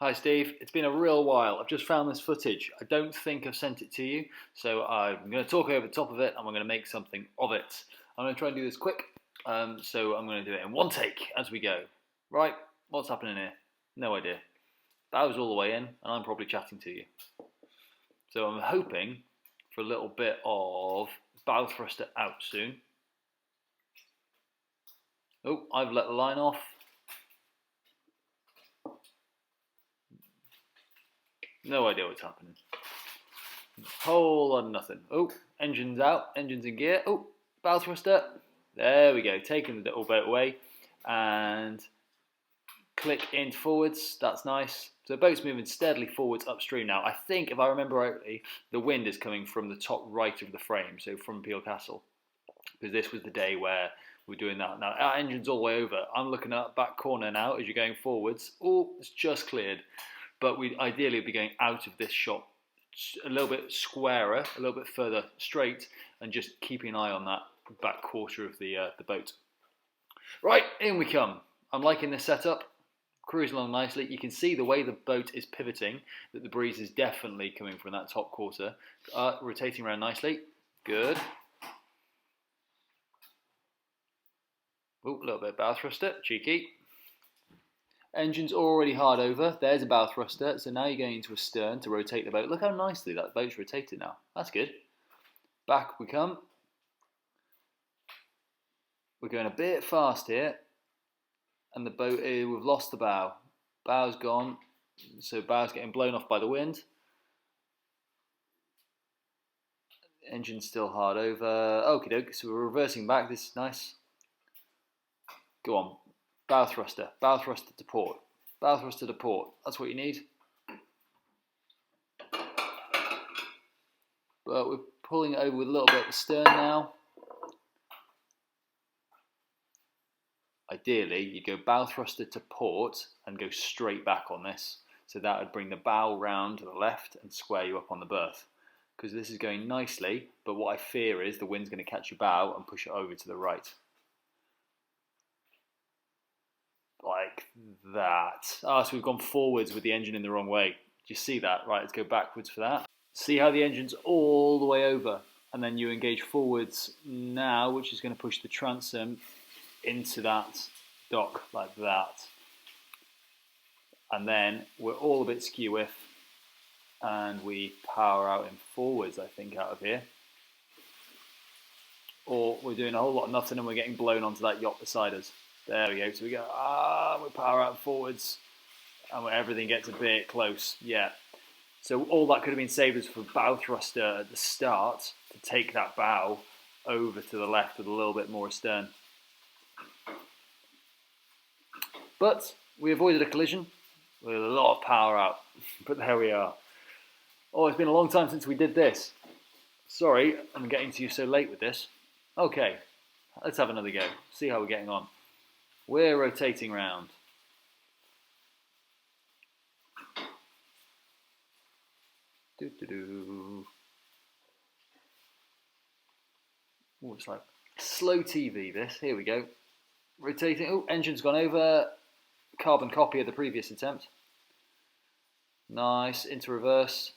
Hi Steve, it's been a real while. I've just found this footage. I don't think I've sent it to you, so I'm going to talk over the top of it and we're going to make something of it. I'm going to try and do this quick, so I'm going to do it in one take as we go. Right, what's happening here? No idea. Bow's all the way in and I'm probably chatting to you. So I'm hoping for a little bit of bow thruster out soon. Oh, I've let the line off. No idea what's happening. Whole lot of nothing. Oh, engine's out, engine's in gear. Oh, bow thruster. There we go, taking the little boat away and click into forwards. That's nice. So the boat's moving steadily forwards upstream now. I think, if I remember rightly, the wind is coming from the top right of the frame, so from Peel Castle, because this was the day where we're doing that. Now, our engine's all the way over. I'm looking at that back corner now as you're going forwards. Oh, it's just cleared. But we'd ideally be going out of this shot a little bit squarer, a little bit further straight, and just keeping an eye on that back quarter of the boat. Right, in we come. I'm liking this setup. Cruising along nicely. You can see the way the boat is pivoting, that the breeze is definitely coming from that top quarter. Rotating around nicely. Good. Oh, a little bit of bow thruster. Cheeky. Engine's already hard over. There's a bow thruster. So now you're going into a stern to rotate the boat. Look how nicely that boat's rotated now. That's good. Back we come. We're going a bit fast here. And the boat, we've lost the bow. Bow's gone. So bow's getting blown off by the wind. Engine's still hard over. Okie doke. So we're reversing back. This is nice. Go on. Bow thruster to port. Bow thruster to port. That's what you need. But we're pulling it over with a little bit of the stern now. Ideally, you go bow thruster to port and go straight back on this. So that would bring the bow round to the left and square you up on the berth. Because this is going nicely, but what I fear is the wind's going to catch your bow and push it over to the right. Like that. So we've gone forwards with the engine in the wrong way. Do you see that? Right, let's go backwards for that. See how the engine's all the way over, and then you engage forwards now, which is going to push the transom into that dock like that. And then we're all a bit skew with, and we power out in forwards, I think, out of here. Or we're doing a whole lot of nothing and we're getting blown onto that yacht beside us. There we go. So we go, we power out forwards, and everything gets a bit close. Yeah. So all that could have been saved was for bow thruster at the start to take that bow over to the left with a little bit more astern. But we avoided a collision with a lot of power out. But there we are. Oh, it's been a long time since we did this. Sorry, I'm getting to you so late with this. Okay, let's have another go. See how we're getting on. We're rotating round. Oh, it's like slow TV this. Here we go. Rotating. Oh, engine's gone over. Carbon copy of the previous attempt. Nice. Into reverse.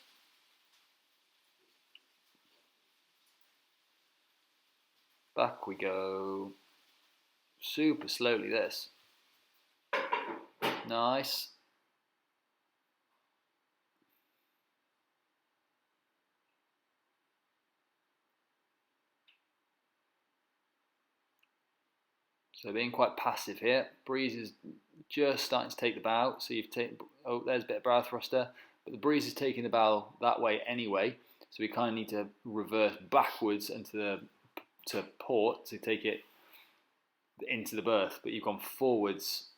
Back we go. Super slowly this. Nice. So being quite passive here. Breeze is just starting to take the bow. So you've taken, oh, there's a bit of bow thruster. But the breeze is taking the bow that way anyway. So we kind of need to reverse backwards into to port to take it into the berth. But you've gone forwards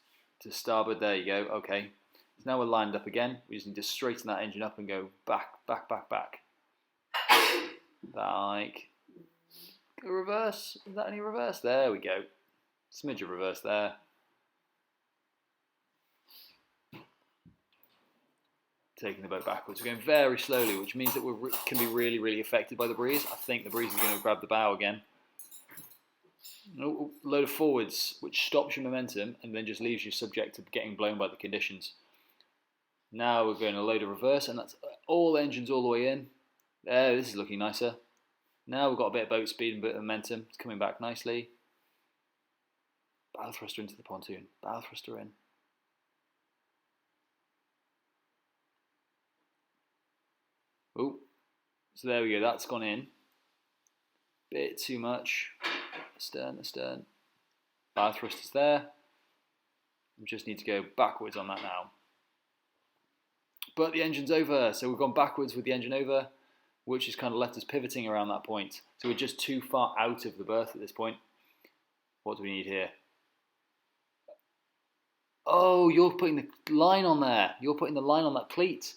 to starboard. There you go. Okay. So now we're lined up again. We just need to straighten that engine up and go back, back, back, back. Like, go reverse. Is that any reverse? There we go. Smidge of reverse there. Taking the boat backwards. We're going very slowly, which means that we can be really, really affected by the breeze. I think the breeze is going to grab the bow again. Oh, load of forwards, which stops your momentum and then just leaves you subject to getting blown by the conditions. Now we're going to load a reverse, and that's all engines all the way in. There, this is looking nicer. Now we've got a bit of boat speed and a bit of momentum. It's coming back nicely. Bow thruster into the pontoon. Bow thruster in. Oh, so there we go. That's gone in. Bit too much. Astern, astern. Bow thruster's there. We just need to go backwards on that now. But the engine's over, so we've gone backwards with the engine over, which has kind of left us pivoting around that point. So we're just too far out of the berth at this point. What do we need here? Oh, you're putting the line on there. You're putting the line on that cleat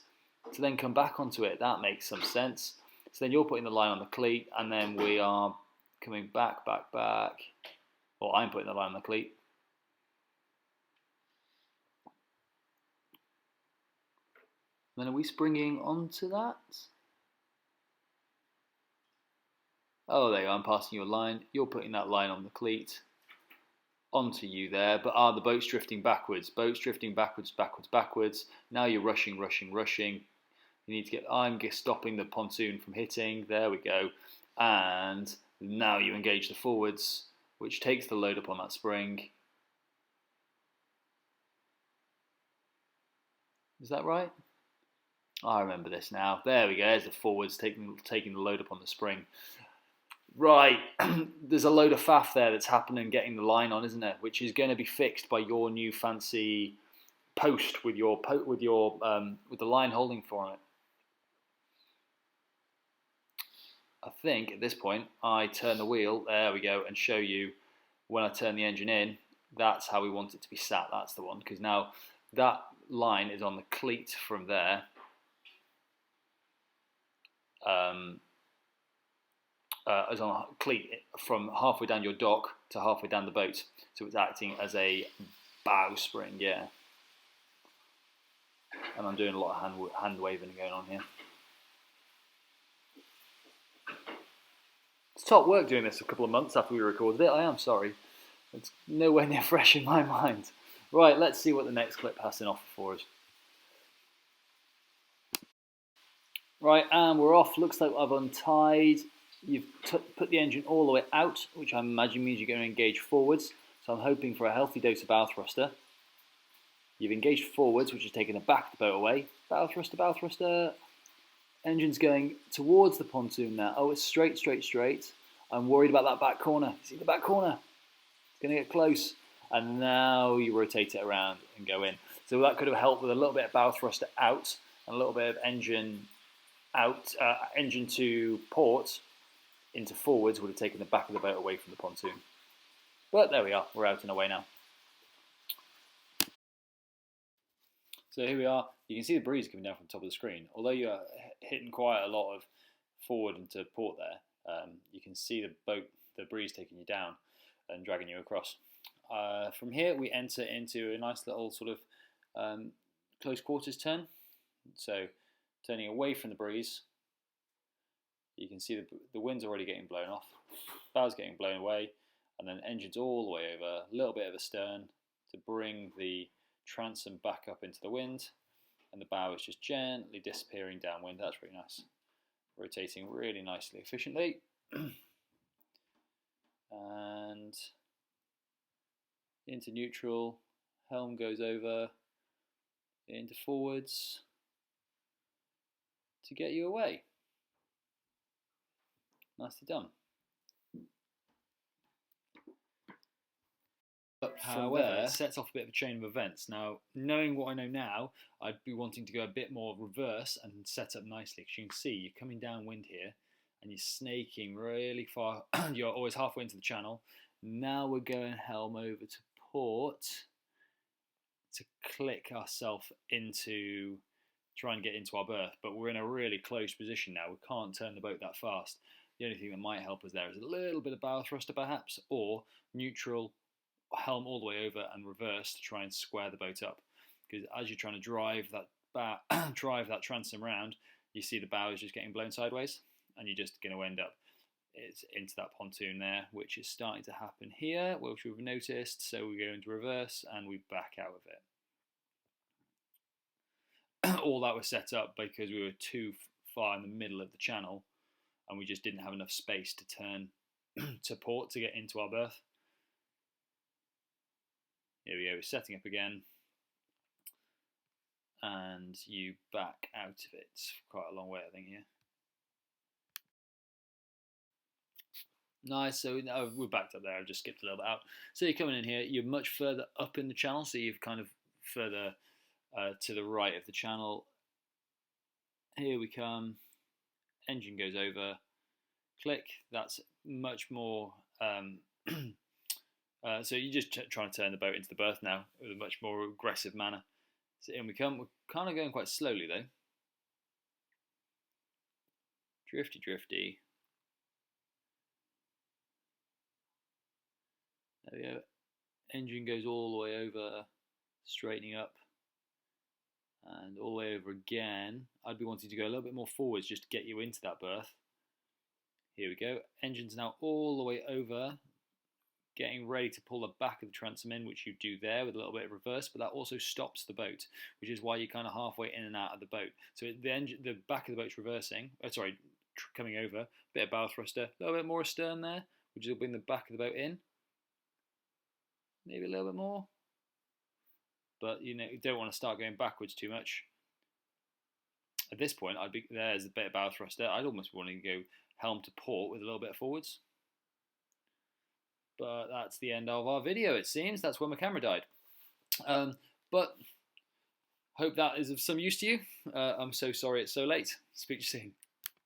to then come back onto it. That makes some sense. So then you're putting the line on the cleat, and then we are coming back, back, back. Or I'm putting the line on the cleat. Then are we springing onto that? Oh, there you go. I'm passing you a line. You're putting that line on the cleat onto you there. But the boat's drifting backwards. Boat's drifting backwards, backwards, backwards. Now you're rushing, rushing, rushing. You need to get. I'm stopping the pontoon from hitting. There we go. And now you engage the forwards, which takes the load up on that spring. Is that right? I remember this now. There we go. There's the forwards taking the load up on the spring. Right, there's a load of faff there that's happening getting the line on, isn't it? Which is going to be fixed by your new fancy post with the line holding for it. I think at this point I turn the wheel. There we go, and show you when I turn the engine in. That's how we want it to be sat. That's the one, because now that line is on the cleat from there. Is on a cleat from halfway down your dock to halfway down the boat, so it's acting as a bow spring, yeah. And I'm doing a lot of hand waving going on here. It's top work doing this a couple of months after we recorded it. I am sorry, it's nowhere near fresh in my mind. Right, let's see what the next clip has to offer for us. Right, and we're off. Looks like I've untied. You've put the engine all the way out, which I imagine means you're going to engage forwards. So I'm hoping for a healthy dose of bow thruster. You've engaged forwards, which is taking the back of the boat away. Bow thruster, bow thruster. Engine's going towards the pontoon now. Oh, it's straight, straight, straight. I'm worried about that back corner. See the back corner? It's going to get close. And now you rotate it around and go in. So that could have helped with a little bit of bow thruster out and a little bit of engine out, engine to port into forwards would have taken the back of the boat away from the pontoon. But there we are, we're out and away now. So here we are. You can see the breeze coming down from the top of the screen. Although you're hitting quite a lot of forward into port there, you can see the breeze taking you down and dragging you across. From here we enter into a nice little sort of close quarters turn. So turning away from the breeze, you can see the wind's already getting blown off, bow's getting blown away, and then engine's all the way over, a little bit of a stern to bring the transom back up into the wind, and the bow is just gently disappearing downwind. That's really nice. Rotating really nicely, efficiently. And into neutral, helm goes over, into forwards to get you away. Nicely done. But however, it sets off a bit of a chain of events. Now, knowing what I know now, I'd be wanting to go a bit more reverse and set up nicely. Because you can see you're coming downwind here and you're snaking really far. You're always halfway into the channel. Now we're going helm over to port to click ourselves into, try and get into our berth. But we're in a really close position now. We can't turn the boat that fast. The only thing that might help us there is a little bit of bow thruster perhaps, or neutral, helm all the way over and reverse to try and square the boat up. Because as you're trying to drive that transom round, you see the bow is just getting blown sideways, and you're just going to end up into that pontoon there, which is starting to happen here, which we've noticed. So we go into reverse and we back out of it. all that was set up because we were too far in the middle of the channel and we just didn't have enough space to turn to port to get into our berth. Here we go, setting up again. And you back out of it. Quite a long way, I think, here. Nice, so we're backed up there, I've just skipped a little bit out. So you're coming in here, you're much further up in the channel, so you've kind of further to the right of the channel. Here we come, engine goes over, click, that's much more, so you just trying to turn the boat into the berth now with a much more aggressive manner. So in we come, we're kind of going quite slowly though. Drifty, drifty. There we go. Engine goes all the way over, straightening up, and all the way over again. I'd be wanting to go a little bit more forwards just to get you into that berth. Here we go. Engine's now all the way over, getting ready to pull the back of the transom in, which you do there with a little bit of reverse, but that also stops the boat, which is why you're kind of halfway in and out of the boat. So the back of the boat's reversing, coming over, bit of bow thruster, a little bit more astern there, which will bring the back of the boat in. Maybe a little bit more, but you don't want to start going backwards too much. At this point, there's a bit of bow thruster. I'd almost want to go helm to port with a little bit of forwards. But that's the end of our video, it seems. That's when my camera died. But hope that is of some use to you. I'm so sorry it's so late. Speak to you soon.